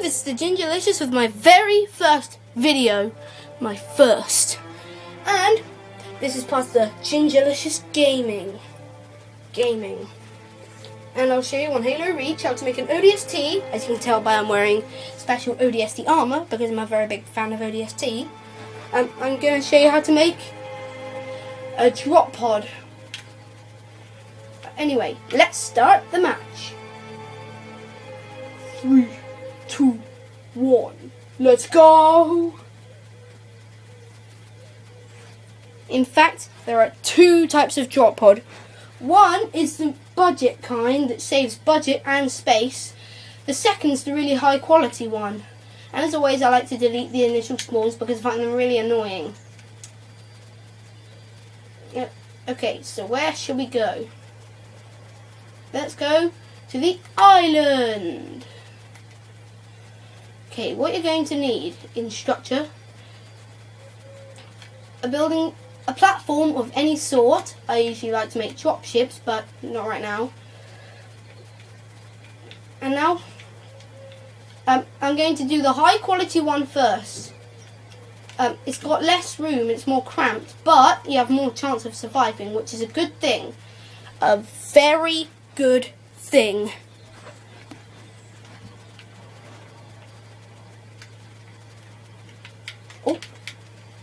this is the Gingerlicious with my very first video. My first. And this is part of the Gingerlicious Gaming. And I'll show you on Halo Reach how to make an ODST. As you can tell by I'm wearing special ODST armor because I'm a very big fan of ODST. I'm going to show you how to make a drop pod. Anyway, let's start the match. 3, 2, 1, let's go! In fact, there are two types of drop pod. One is the budget kind that saves budget and space. The second's the really high quality one. And as always, I like to delete the initial spawns because I find them really annoying. Yep. Okay, so where shall we go? Let's go to the island. Okay, what you're going to need in structure, a platform of any sort. I usually like to make drop ships, but not right now. And now, I'm going to do the high quality one first. It's got less room, it's more cramped, but you have more chance of surviving, which is a good thing. A very good thing. Oh,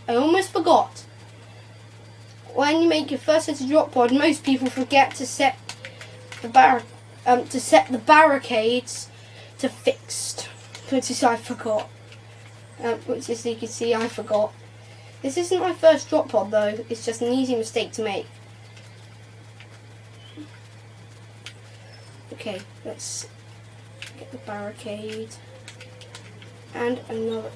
I almost forgot. When you make your first set of drop pod, most people forget to set the barricades to fixed, which is I forgot. Which is, you can see, I forgot. This isn't my first drop pod though. It's just an easy mistake to make. Okay, let's get the barricade and another.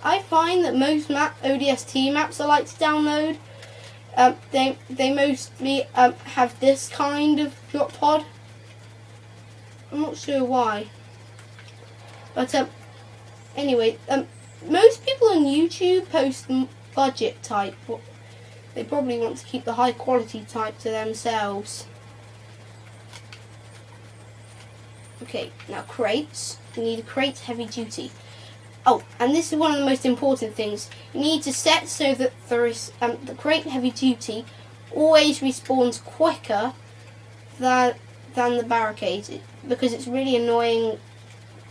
I find that most ODST maps I like to download, they mostly have this kind of drop pod. I'm not sure why, but anyway, most people on YouTube post the budget type. They probably want to keep the high quality type to themselves. Okay, now crates. You need a crate heavy duty. Oh, and this is one of the most important things. You need to set so that there is the crate heavy duty always respawns quicker than the barricade, because it's really annoying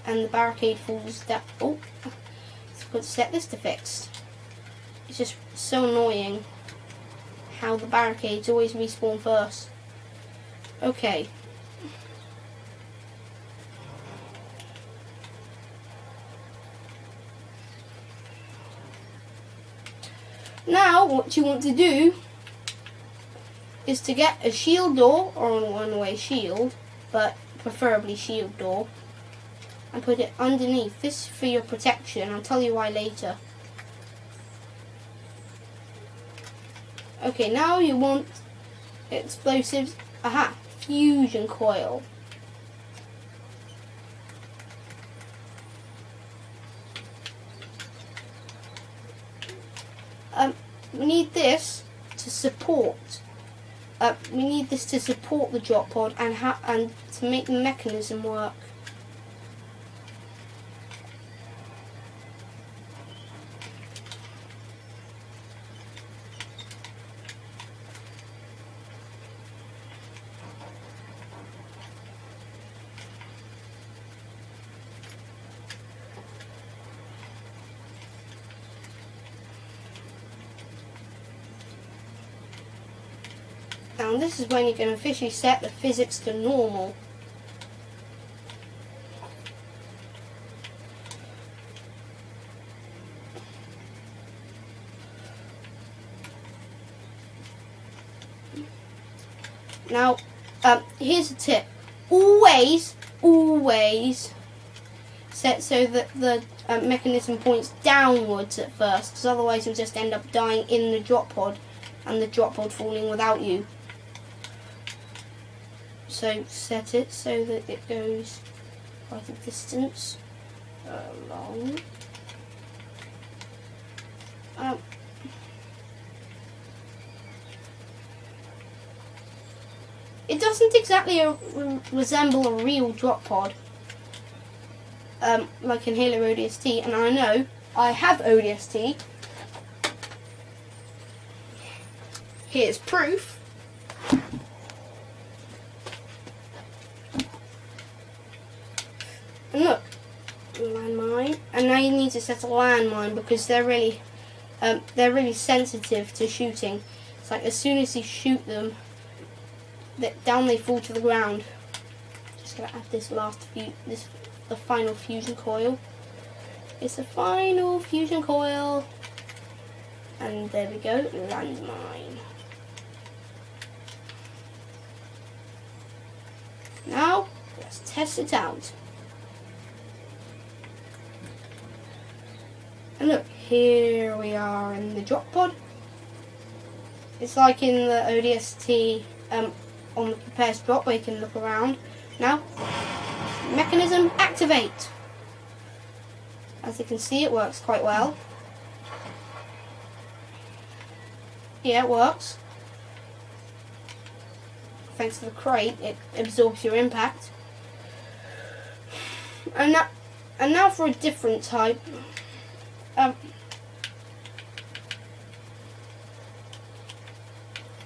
and the barricade falls down. Oh, I've got to set this to fixed. It's just so annoying how the barricades always respawn first. Okay. Now, what you want to do is to get a shield door, or a one-way shield, but preferably shield door, and put it underneath. This is for your protection. I'll tell you why later. Okay, now you want explosives. Aha, fusion coil. We need this to support. We need this to support the drop pod and to make the mechanism work. Now this is when you can officially set the physics to normal. Now, here's a tip. Always set so that the mechanism points downwards at first, because otherwise you'll just end up dying in the drop pod and the drop pod falling without you. So set it so that it goes quite a distance along. It doesn't exactly resemble a real drop pod. like in Halo ODST, and I know I have ODST. Here's proof. And look, landmine. And now you need to set a landmine because they're really sensitive to shooting. It's like as soon as you shoot them, down they fall to the ground. Just gonna add this the final fusion coil. It's the final fusion coil, and there we go, landmine. Now let's test it out. And look, here we are in the drop pod. It's like in the ODST on the prepared drop where you can look around. Now, mechanism activate. As you can see, it works quite well. Yeah, it works. Thanks to the crate, it absorbs your impact. And now for a different type.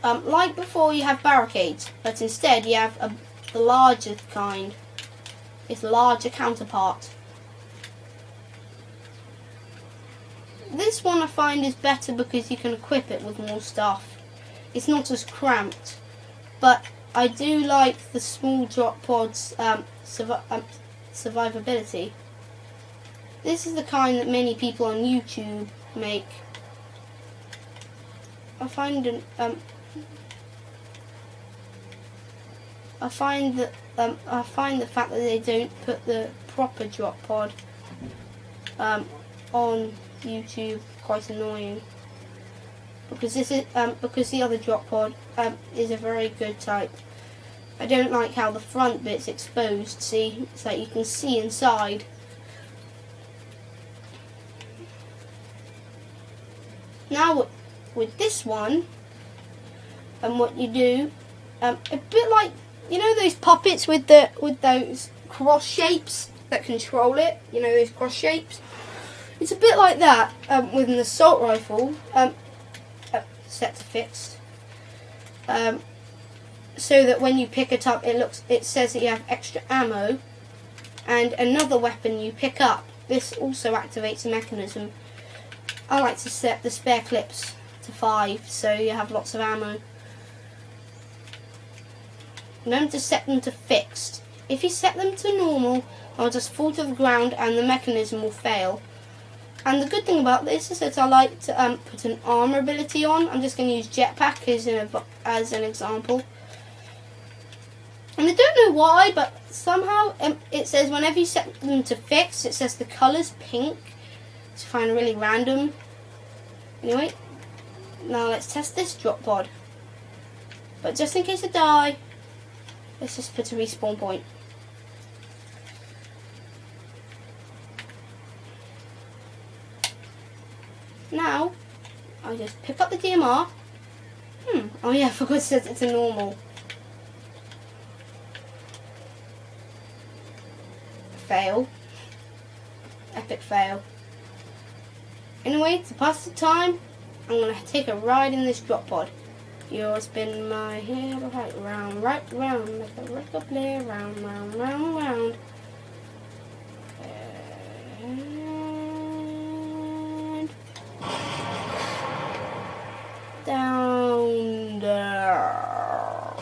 Like before, you have barricades, but instead you have the larger kind. Its larger counterpart. This one I find is better because you can equip it with more stuff. It's not as cramped, but I do like the small drop pod's survivability. This is the kind that many people on YouTube make. I find the fact that they don't put the proper drop pod on YouTube quite annoying, because because the other drop pod is a very good type. I don't like how the front bit's exposed. See, it's like you can see inside. Now with this one, and what you do, a bit like, you know those puppets with those cross shapes that control it. You know those cross shapes. It's a bit like that with an assault rifle, set to fixed, so that when you pick it up, it says that you have extra ammo, and another weapon you pick up. This also activates a mechanism. I like to set the spare clips to 5, so you have lots of ammo. Remember to set them to fixed. If you set them to normal, they'll just fall to the ground and the mechanism will fail. And the good thing about this is that I like to put an armor ability on. I'm just going to use jetpack as an example. And I don't know why, but somehow it says whenever you set them to fixed, it says the colour's pink. It's kind of really random. Anyway, now let's test this drop pod. But just in case I die, let's just put a respawn point. Now, I just pick up the DMR. Oh yeah, I forgot to set it to normal. Fail. Epic fail. Anyway, to pass the time, I'm going to take a ride in this drop pod. You'll spin my head right round, like a record player, round, round, round, round. And down there.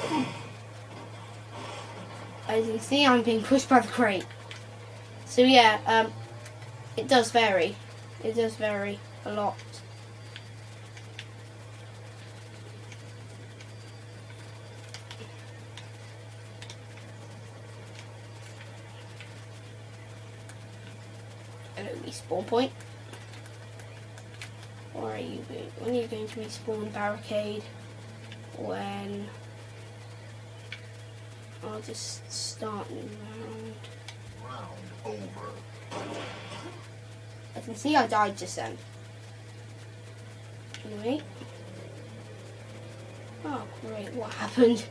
As you can see, I'm being pushed by the crate. So yeah, it does vary. It does vary a lot. Hello, respawn point. Where are you going? When are you going to respawn, barricade? When? I'll just start new round. Round over. I can see I died just then. Anyway. Oh great, what happened?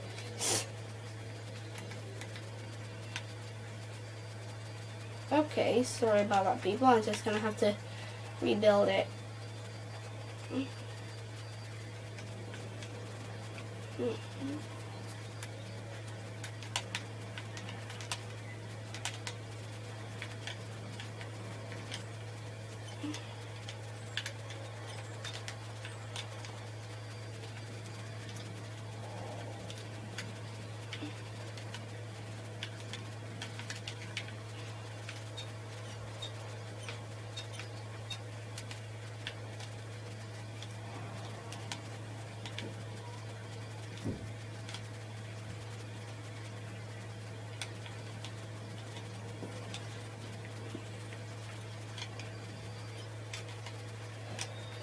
Okay, sorry about that, people. I'm just gonna have to rebuild it.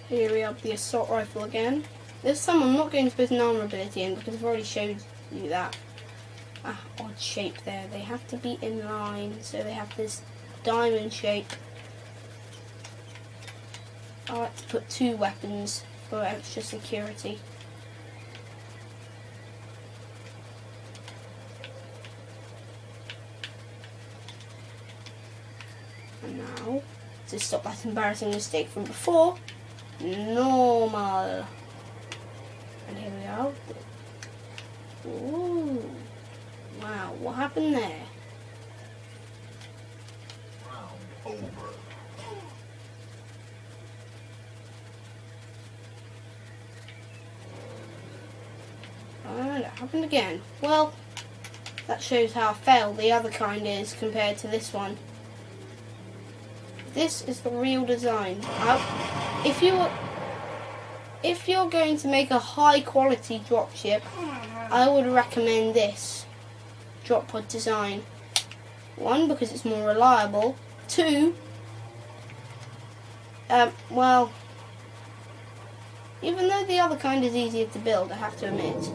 Here we have the assault rifle again. This time I'm not going to put an armor ability in because I've already showed you that. Odd shape there. They have to be in line, so they have this diamond shape. I like to put 2 weapons for extra security. And now, to stop that embarrassing mistake from before, normal. And here we are. Ooh. Wow, what happened there? Round over. And it happened again. Well, that shows how failed the other kind is compared to this one. This is the real design. If you're going to make a high quality dropship, I would recommend this drop pod design. 1, because it's more reliable. 2, well, even though the other kind is easier to build, I have to admit.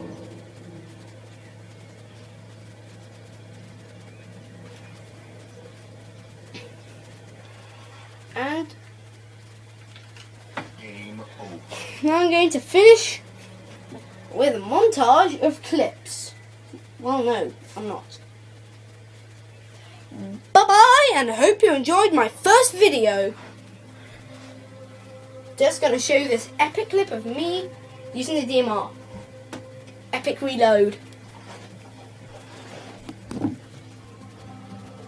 And Game over. now I'm going to finish with a montage of clips. Well, no, I'm not. Bye-bye, and I hope you enjoyed my first video. Just going to show you this epic clip of me using the DMR. Epic reload.